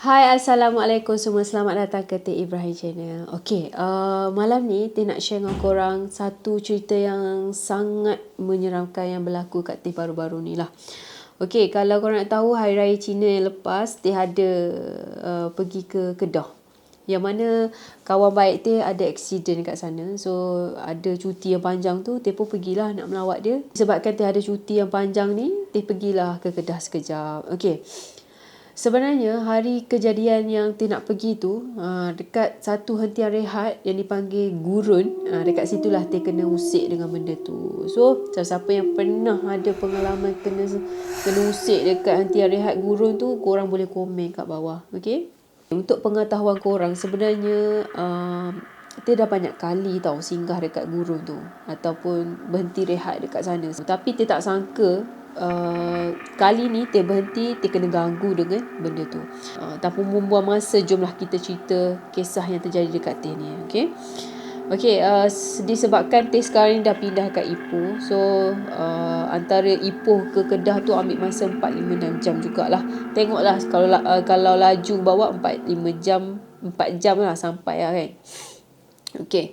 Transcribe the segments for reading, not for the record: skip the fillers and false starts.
Hai, Assalamualaikum semua. Selamat datang ke Teh Ibrahim Channel. Okay, malam ni Teh nak share dengan korang satu cerita yang sangat menyeramkan yang berlaku kat Teh baru-baru ni lah. Okay, kalau korang nak tahu, Hari Raya Cina yang lepas, Teh ada pergi ke Kedah. Yang mana kawan baik Teh ada accident kat sana. So, ada cuti yang panjang tu, Teh pun pergilah nak melawat dia. Sebabkan Teh ada cuti yang panjang ni, Teh pergilah ke Kedah sekejap. Okay. Sebenarnya hari kejadian yang Teh nak pergi tu dekat satu hentian rehat yang dipanggil Gurun. Dekat situlah Teh kena usik dengan benda tu. So siapa yang pernah ada pengalaman kena usik dekat hentian rehat Gurun tu, korang boleh komen kat bawah. Okay. Untuk pengetahuan korang, sebenarnya Teh dah banyak kali tau singgah dekat Gurun tu ataupun berhenti rehat dekat sana. Tapi Teh tak sangka kali ni Teh berhenti, Teh kena ganggu dengan benda tu. Tanpa membuang masa, jomlah kita cerita kisah yang terjadi dekat Teh ni. Okay, disebabkan Teh sekarang ni dah pindah kat Ipoh. So antara Ipoh ke Kedah tu ambil masa 4-5 jam jugalah. Tengoklah kalau laju bawa 4-5 jam, 4 jam lah sampai lah kan. Okay.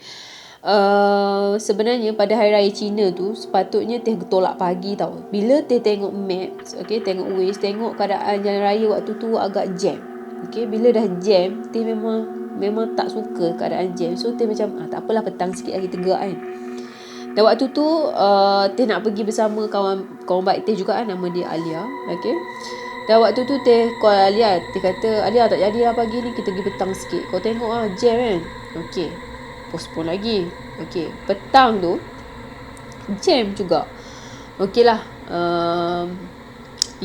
Sebenarnya pada Hari Raya Cina tu sepatutnya Teh tolak pagi tau. Bila Teh tengok maps, okay, tengok Waze, tengok keadaan jalan raya waktu tu agak jam. Okay, bila dah jam, Teh memang tak suka keadaan jam. So Teh macam tak apalah, petang sikit lagi tegak kan. Dan waktu tu Teh nak pergi bersama kawan baik Teh juga kan, nama dia Alia. Okay. Dan waktu tu Teh call Alia. Teh kata, Alia tak jadi lah pagi ni, kita pergi petang sikit. Kau tengok lah jam kan. Okay, postpone lagi. Okay, petang tu jam juga. Okay lah,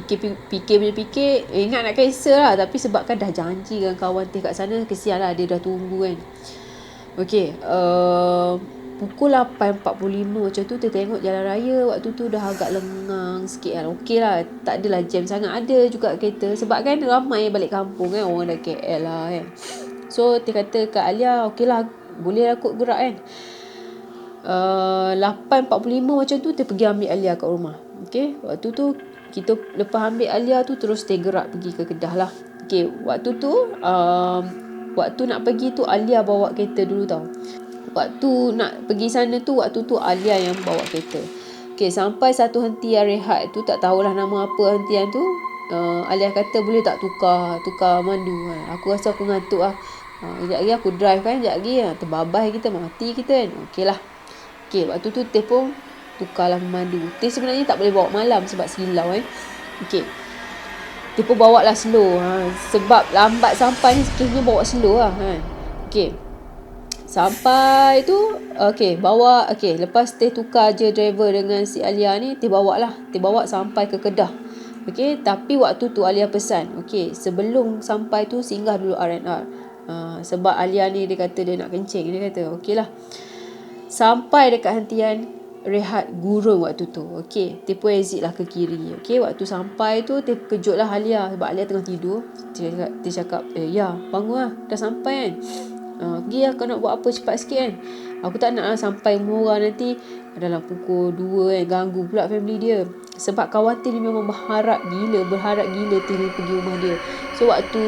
fikir ingat nak cancel lah. Tapi sebabkan dah janji dengan kawan Teh kat sana, kesian lah, dia dah tunggu kan. Okay, pukul 8.45 macam tu Teh tengok jalan raya waktu tu dah agak lengang sikit kan. Okay lah, tak adalah jam sangat. Ada juga kereta, sebab kan ramai balik kampung kan, orang dah KL lah kan. So Teh kata kat Alia, okay lah, boleh lah kot gerak kan. 8.45 macam tu Teh pergi ambil Alia kat rumah. Okay, waktu tu kita lepas ambil Alia tu terus Teh gerak pergi ke Kedah lah. Okay, waktu tu waktu nak pergi tu Alia bawa kereta dulu tau. Waktu nak pergi sana tu, waktu tu Alia yang bawa kereta. Okay, sampai satu hentian rehat tu, tak tahulah nama apa hentian tu, Alia kata boleh tak tukar mandu. Aku rasa aku ngantuk lah. Sekejap lagi aku drive kan, sekejap lagi terbabai kita, mati kita kan. Okay lah. Okay, waktu tu Teh pun tukarlah memandu. Teh sebenarnya tak boleh bawa malam sebab silau kan. Okay, Teh pun bawa lah slow. Sebab lambat sampai ni, sekiranya bawa slow lah kan. Okay, sampai tu okay, bawa. Okay, lepas Teh tukar je driver dengan si Alia ni, Teh bawa sampai ke Kedah. Okay, tapi waktu tu Alia pesan, okay, sebelum sampai tu singgah dulu R&R. Sebab Alia ni dia kata dia nak kencing. Dia kata okay lah. Sampai dekat hentian rehat Gurun waktu tu. Okay, Teh pun exit lah ke kiri. Okay, waktu sampai tu Teh kejut lah Alia, sebab Alia tengah tidur. Teh cakap, ya bangun lah, dah sampai kan. Pergi lah, kau nak buat apa cepat sikit kan. Aku tak nak lah sampai Muara nanti dalam pukul 2 kan, ganggu pula family dia. Sebab kawan Teh ni memang berharap gila Teh ni pergi rumah dia. So waktu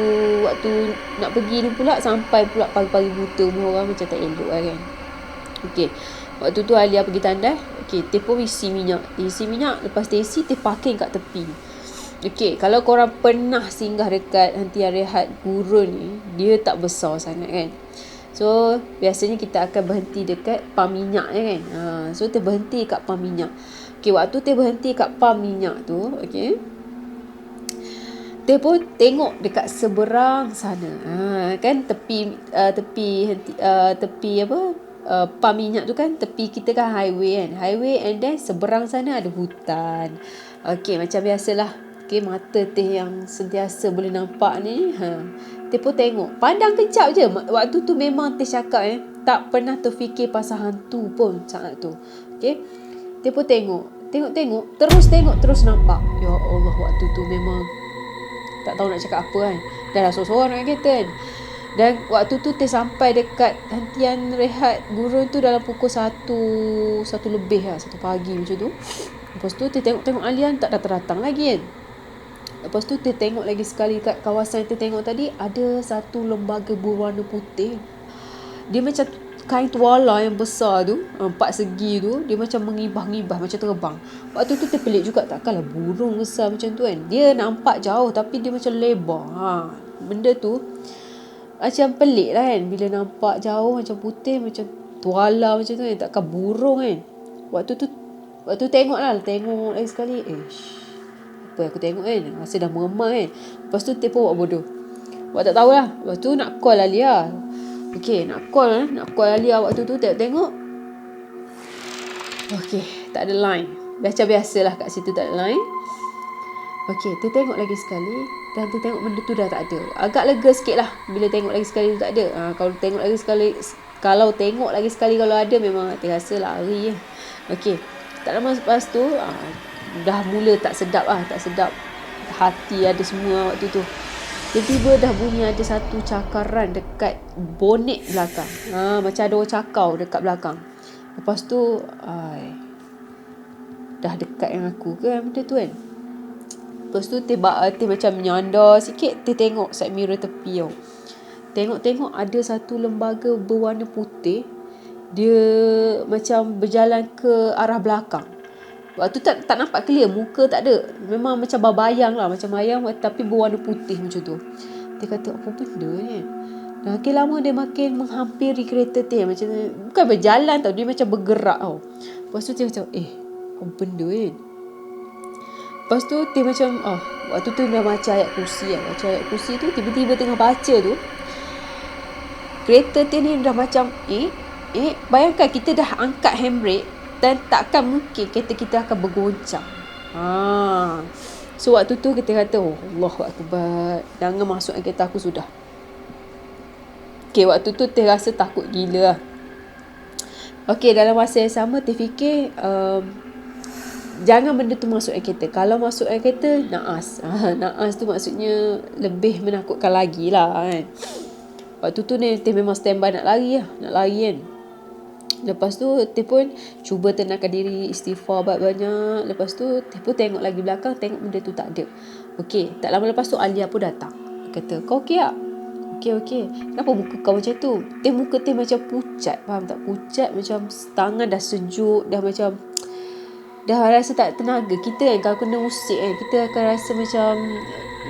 nak pergi ni pula, sampai pula pagi-pagi buta, Muara macam tak elok lah kan. Okay, waktu tu Alia pergi tandas. Okay, Teh pun isi minyak. Lepas Teh isi, Teh parking kat tepi. Okay, kalau korang pernah singgah dekat hentian rehat Gurun ni, dia tak besar sangat kan. So biasanya kita akan berhenti dekat pam minyak kan. So Teh berhenti kat pam minyak. Okay, waktu Teh berhenti kat pam minyak tu, okay, Teh pun tengok dekat seberang sana. Kan tepi pam minyak tu kan, tepi kita kan highway kan. Highway, and then seberang sana ada hutan. Okay, macam biasalah. Okay, mata Teh yang sentiasa boleh nampak ni, Teh pun tengok. Pandang kejap je. Waktu tu memang Teh cakap tak pernah terfikir pasal hantu pun saat tu. Okay, Teh pun tengok, terus nampak. Ya Allah, waktu tu memang tak tahu nak cakap apa kan. Dah lah sorang-sorang nak kereta kan. Dan waktu tu Teh sampai dekat hentian rehat Gurun tu dalam pukul 1 lebih lah, 1 pagi macam tu. Lepas tu Teh tengok Alia tak datang lagi kan. Lepas tu dia tengok lagi sekali kat kawasan yang dia tengok tadi, ada satu lembaga berwarna putih. Dia macam kain tuala yang besar tu, 4 segi tu, dia macam mengibah-ngibah, macam terbang. Waktu tu terpelik juga, takkanlah burung besar macam tu kan. Dia nampak jauh tapi dia macam lebar. Benda tu macam pelik lah kan. Bila nampak jauh macam putih, macam tuala macam tu kan. Takkan burung kan. Waktu tengok lagi sekali. Apa aku tengok kan, rasa dah meremah kan. Lepas tu dia pun buat bodoh, buat tak tahulah. Lepas tu nak call Alia. Okay, nak call Alia. Waktu tu tengok okay, tak ada line. Macam biasalah kat situ tak ada line. Okay, dia tengok lagi sekali. Dan dia tengok benda tu dah tak ada. Agak lega sikit lah bila tengok lagi sekali tu tak ada. Kalau tengok lagi sekali kalau ada, memang terasa lari. Okay, tak lama lepas tu dah mula tak sedap hati ada semua waktu tu. Tiba-tiba dah bunyi ada satu cakaran dekat bonet belakang. Macam ada orang cakau dekat belakang. Lepas tu dah dekat dengan aku ke benda tu kan. Lepas tu dia macam menyandar sikit. Dia tengok side mirror tepi tau. Tengok ada satu lembaga berwarna putih. Dia macam berjalan ke arah belakang. Waktu tu tak nampak clear, muka tak ada. Memang macam berbayang lah, macam bayang tapi berwarna putih macam tu. Dia kata, apa benda ni? Dan makin lama dia makin menghampiri kereta dia. Macam bukan berjalan tau, dia macam bergerak tau. Lepas tu dia macam, apa benda ni? Lepas tu dia macam, waktu tu dah baca ayat kursi kan. Baca ayat kursi tu, tiba-tiba tengah baca tu, kereta dia ni dah macam, bayangkan kita dah angkat handbrake, dan takkan mungkin kereta kita akan bergoncang. So waktu tu kita kata, Allahu Akbar, jangan masuk kereta aku sudah. Okay, waktu tu terasa takut gila lah. Okay, dalam masa yang sama terfikir, jangan benda tu masuk kereta. Kalau masuk kereta, naas. Naas tu maksudnya lebih menakutkan lagi lah kan. Waktu tu ni dia memang standby nak lari kan. Lepas tu dia pun cuba tenangkan diri, istighfar banyak. Lepas tu dia pun tengok lagi belakang, tengok benda tu tak ada. Okey, tak lama lepas tu Alia pun datang. Kata, kau okey tak? Okey. Kenapa muka kau macam tu? Muka dia macam pucat, faham tak? Pucat, macam tangan dah sejuk, dah macam dah rasa tak tenaga. Kita kan kalau kena usik kan, kita akan rasa macam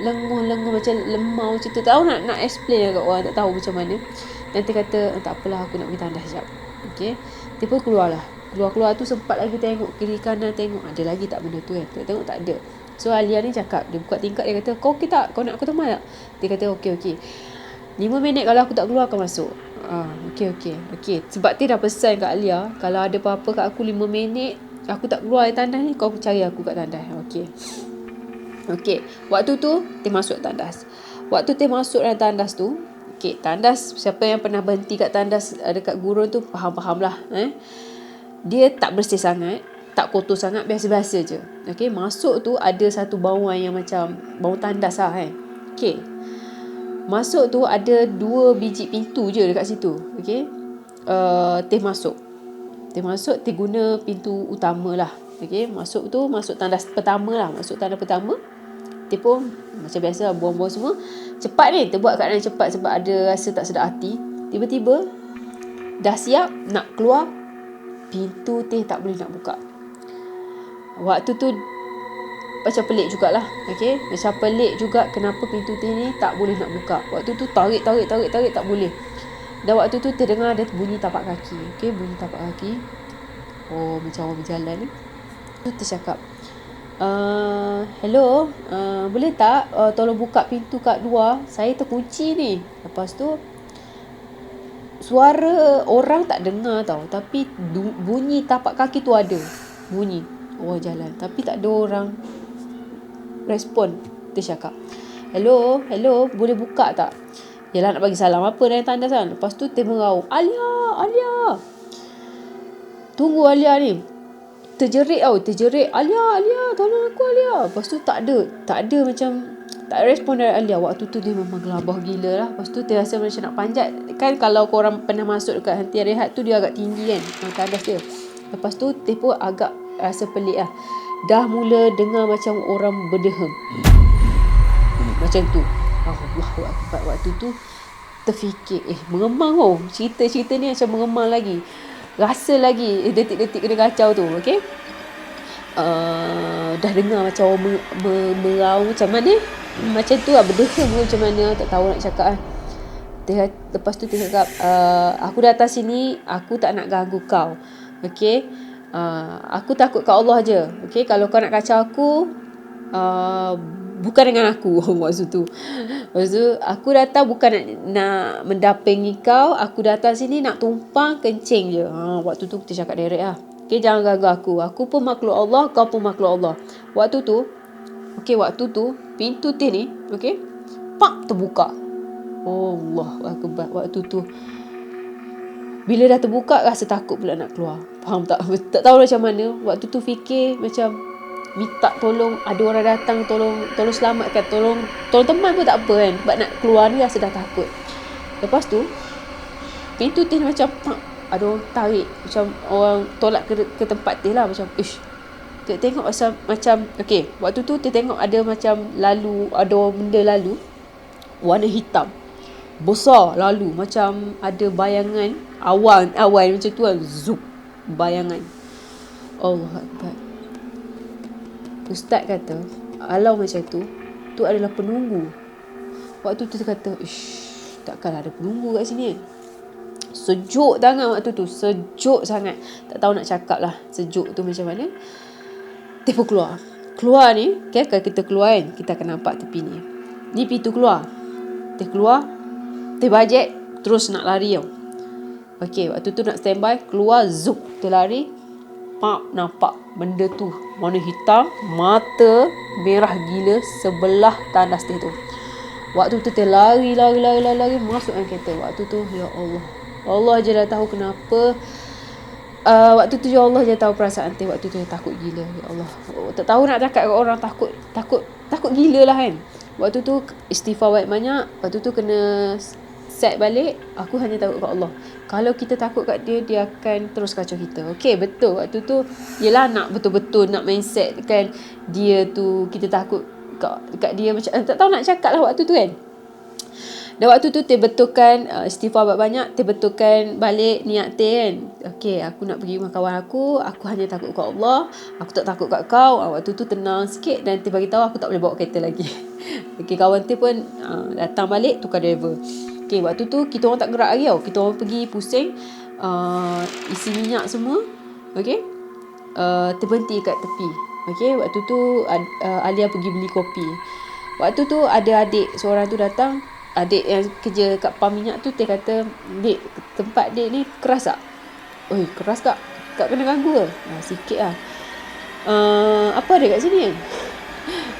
lenguh, macam lemah macam tu. Tahu nak explain kat orang tak tahu macam mana. Nanti kata, tak apalah, aku nak pergi tandas sekejap. Okay. Dia pun keluar tu, sempat lagi tengok kiri kanan, tengok ada lagi tak benda tu kan. Tengok tak ada. So Alia ni cakap, dia buka tingkap, dia kata, kau okey tak? Kau nak aku teman tak? Dia kata okey. 5 minit kalau aku tak keluar akan masuk. Okey. Sebab dia dah pesan kat Alia, kalau ada apa-apa kat aku 5 minit aku tak keluar dari tandas ni, kau cari aku kat tandas. Okey. Waktu tu dia masuk tandas. Waktu dia masuk dalam tandas tu, okay, tandas, siapa yang pernah berhenti kat tandas dekat gurun tu faham lah. Dia tak bersih sangat, tak kotor sangat, biasa-biasa je. Okay, masuk tu ada satu bauan yang macam bau tandas lah kan. Okay, masuk tu ada 2 biji pintu je dekat situ. Okay, Teh masuk, Teh guna pintu utama lah. Okay, masuk tandas pertama lah. Dia pun macam biasa buang-buang semua. Cepat ni, dia buat keadaan cepat sebab ada rasa tak sedap hati. Tiba-tiba dah siap nak keluar, pintu Teh tak boleh nak buka. Waktu tu macam pelik jugalah. Okay, macam pelik juga kenapa pintu Teh ni tak boleh nak buka. Waktu tu tarik tak boleh. Dan waktu tu terdengar ada bunyi tapak kaki. Okay, bunyi tapak kaki. Macam orang berjalan ni. Tu tercakap, hello, boleh tak tolong buka pintu kat luar, saya terkunci ni. Lepas tu suara orang tak dengar tau, tapi bunyi tapak kaki tu ada. Bunyi orang jalan, tapi tak ada orang respon. Dia cakap, hello, boleh buka tak? Yalah, nak bagi salam apa dalam tandas kan. Lepas tu dia meraung, Alia, tunggu Alia ni. Terjerit, Alia, tolong aku Alia. Lepas tu tak ada macam tak respon dari Alia. Waktu tu dia memang gelabah gila lah. Lepas tu dia rasa macam nak panjat. Kan kalau korang pernah masuk dekat hentian rehat tu, dia agak tinggi kan, tandas dia. Lepas tu dia pun agak rasa pelik lah. Dah mula dengar macam orang berdehem. Macam tu. Allahu Akbar. Waktu tu terfikir, mengemang cerita-cerita ni macam mengemang lagi, rasa lagi detik-detik kena kacau tu. Okay, dah dengar macam orang meraung macam mana, macam tu lah, berdehem macam mana, tak tahu nak cakap kan. Lepas tu dia cakap, aku datang sini, aku tak nak ganggu kau. Okay, aku takut kat Allah je. Okay, kalau kau nak kacau aku, bukan dengan aku. Maksud tu aku datang bukan nak mendampingi kau, aku datang sini nak tumpang kencing je. Waktu tu kita cakap direct lah. Okay, jangan ganggu aku pun makhluk Allah, kau pun makhluk Allah. Waktu tu pintu ni, okay, pak, terbuka. Allah Akbar. Waktu tu bila dah terbuka, rasa takut pula nak keluar. Faham tak? Tak tahu macam mana. Waktu tu fikir macam minta tolong, ada orang datang tolong selamatkan, tolong teman pun tak apa kan. Sebab nak keluar ni rasa dah takut. Lepas tu pintu teh macam ada orang tarik, macam orang tolak ke tempat teh lah. Macam tengok macam okay, waktu tu tengok ada macam ada benda lalu warna hitam besar lalu, macam ada bayangan awan macam tu kan, zup, bayangan. Allah Akbar. Ustaz kata kalau macam tu adalah penunggu. Waktu tu dia kata, takkanlah ada penunggu kat sini kan. Sejuk sangat waktu tu, sejuk sangat, tak tahu nak cakap lah sejuk tu macam mana. Dia pun keluar ni, okay, kalau kita keluar kan, kita akan nampak tepi ni pintu keluar. Dia keluar, dia bajet, terus nak lari tau. Okay, waktu tu nak standby, keluar, zup, dia lari, nampak benda tu warna hitam, mata merah gila sebelah tandas dia tu. Waktu tu dia lari masuk dalam kereta. Waktu tu ya Allah je dah tahu kenapa. Waktu tu ya Allah je tahu perasaan dia. Waktu tu dia takut gila. Ya Allah, tak tahu nak cakap kat orang, takut gila lah kan. Waktu tu istighfar banyak. Waktu tu kena set balik, aku hanya takut kat Allah. Kalau kita takut kat dia, dia akan terus kacau kita. Okay, betul. Waktu tu yelah, nak betul-betul nak mindset kan dia tu, kita takut kat dia macam tak tahu nak cakap lah waktu tu kan. Dan waktu tu terbetulkan istighfar banyak, terbetulkan balik niat kan. Okay, aku nak pergi rumah kawan aku hanya takut kat Allah, aku tak takut kat kau. Waktu tu tenang sikit dan dia bagi tahu aku tak boleh bawa kereta lagi. Okay, kawan dia pun datang balik, tukar driver. Okay, waktu tu kita orang tak gerak lagi tau. Kita orang pergi pusing, isi minyak semua. Okay, terberhenti kat tepi. Okay, waktu tu Alia pergi beli kopi. Waktu tu ada adik seorang tu datang, adik yang kerja kat pam minyak tu. Dia kata, "Dek, tempat dek ni keras tak?" "Oi, keras kak. Kak kena ganggu ke?" "Sikit lah." "Apa ada kat sini kan?"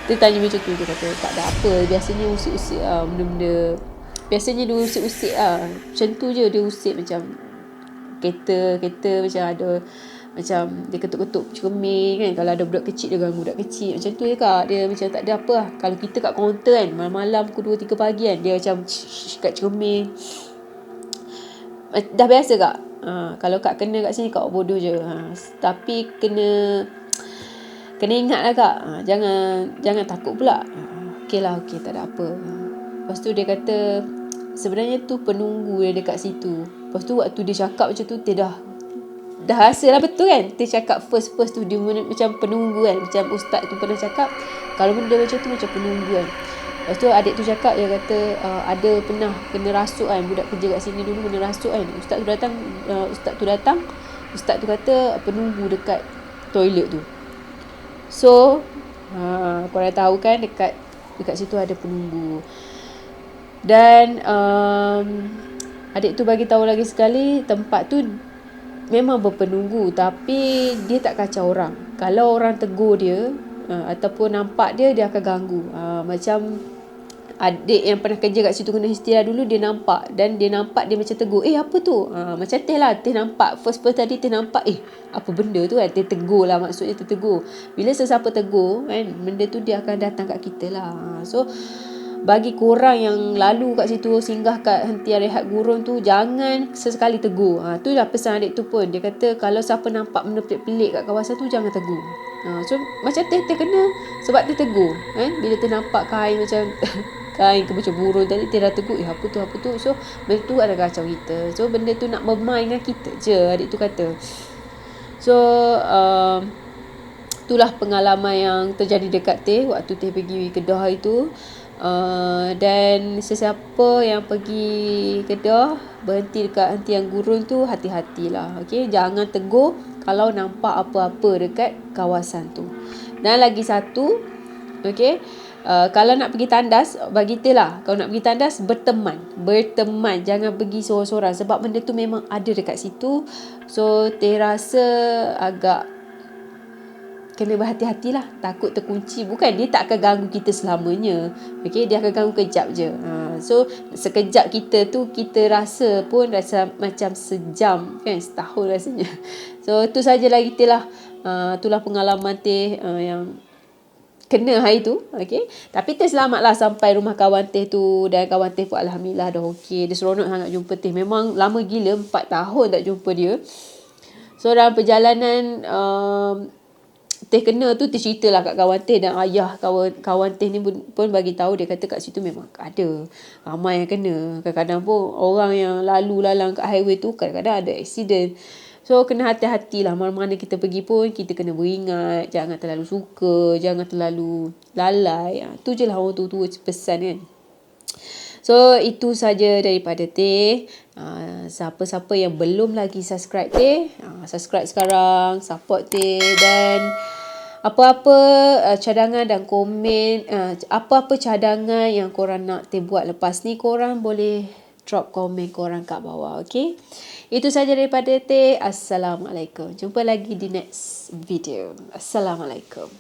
Dia tanya macam tu. Dia kata, "Tak ada apa. Biasanya usik-usik lah, benda-benda. Biasanya dia usik-usik lah. Macam tu je dia usik, macam kereta macam ada, macam dia ketuk-ketuk cermin kan. Kalau ada budak kecil, dia ganggu budak kecil. Macam tu je kak. Dia macam tak ada apa lah. Kalau kita kat kaunter kan, malam-malam pukul 2-3 pagi kan, dia macam kat cermin. Dah biasa kak. Kalau kak kena kat sini, kak bodoh je. Tapi kena ingat lah kak. Jangan takut pula. Okey lah, okey, tak ada apa. Lepas tu dia kata, sebenarnya tu penunggu yang dekat situ. Lepas tu waktu dia cakap macam tu, dia dah rasa lah betul kan. Dia cakap first tu dia macam penunggu kan. Macam ustaz tu pernah cakap, kalau benda macam tu macam penunggu kan. Lepas tu adik tu cakap, dia kata ada pernah kena rasuk kan. Budak kerja kat sini dulu kena rasuk kan. Ustaz tu datang, ustaz tu kata penunggu dekat toilet tu. So korang tahu kan, dekat situ ada penunggu. Dan adik tu bagi tahu lagi sekali, tempat tu memang berpenunggu, tapi dia tak kacau orang. Kalau orang tegur dia ataupun nampak dia akan ganggu. Macam adik yang pernah kerja kat situ kena histria dulu, dia nampak dia macam tegur, apa tu? Macam Teh lah, Teh nampak first tadi, Teh nampak apa benda tu kan. Teh tegur lah, maksudnya Teh tegur. Bila sesiapa tegur kan, benda tu dia akan datang kat kita lah. So bagi korang yang lalu kat situ, singgah kat hentian rehat gurun tu, jangan sesekali tegur. Tu lah pesan adik tu pun. Dia kata kalau siapa nampak benda pelik-pelik kat kawasan tu, jangan tegur. So macam teh kena sebab dia tegur kan. Bila teh nampak kain macam kain ke macam burung tadi, teh dah tegur, apa tu. So benda tu ada kacau kita. So benda tu nak bermain dengan kita je, adik tu kata. So itulah pengalaman yang terjadi dekat teh waktu teh pergi Kedah itu. Dan sesiapa yang pergi Kedah, berhenti dekat hentian gurun tu, hati-hatilah. Okay? Jangan tegur kalau nampak apa-apa dekat kawasan tu. Dan lagi satu, okay, kalau nak pergi tandas, bagi teh lah, kalau nak pergi tandas, berteman. Jangan pergi sorang-sorang, sebab benda tu memang ada dekat situ. So teh rasa agak kena berhati-hatilah, takut terkunci. Bukan dia tak akan ganggu kita selamanya, okay? Dia akan ganggu kejap je. So sekejap kita tu, kita rasa pun rasa macam sejam kan, setahun rasanya. So tu sajalah kita lah. Itulah pengalaman teh yang kena hari tu, okay? Tapi teh selamatlah sampai rumah kawan teh tu. Dan kawan teh pun alhamdulillah dah okey. Dia seronok sangat jumpa teh. Memang lama gila, 4 tahun tak jumpa dia. So dalam perjalanan teh kena tu, teh ceritalah kat kawan teh, dan ayah kawan teh ni pun bagi tahu. Dia kata kat situ memang ada ramai yang kena. Kadang-kadang pun orang yang lalu lalang kat highway tu kadang-kadang ada accident. So kena hati-hatilah, mana-mana kita pergi pun kita kena beringat, jangan terlalu suka, jangan terlalu lalai. Tu je lah orang tua-tua pesan kan. So itu saja daripada teh. Siapa-siapa yang belum lagi subscribe teh, subscribe sekarang, support teh. Dan apa-apa cadangan dan komen, apa-apa cadangan yang korang nak teh buat lepas ni, korang boleh drop komen korang kat bawah. Okay, itu saja daripada teh. Assalamualaikum. Jumpa lagi di next video. Assalamualaikum.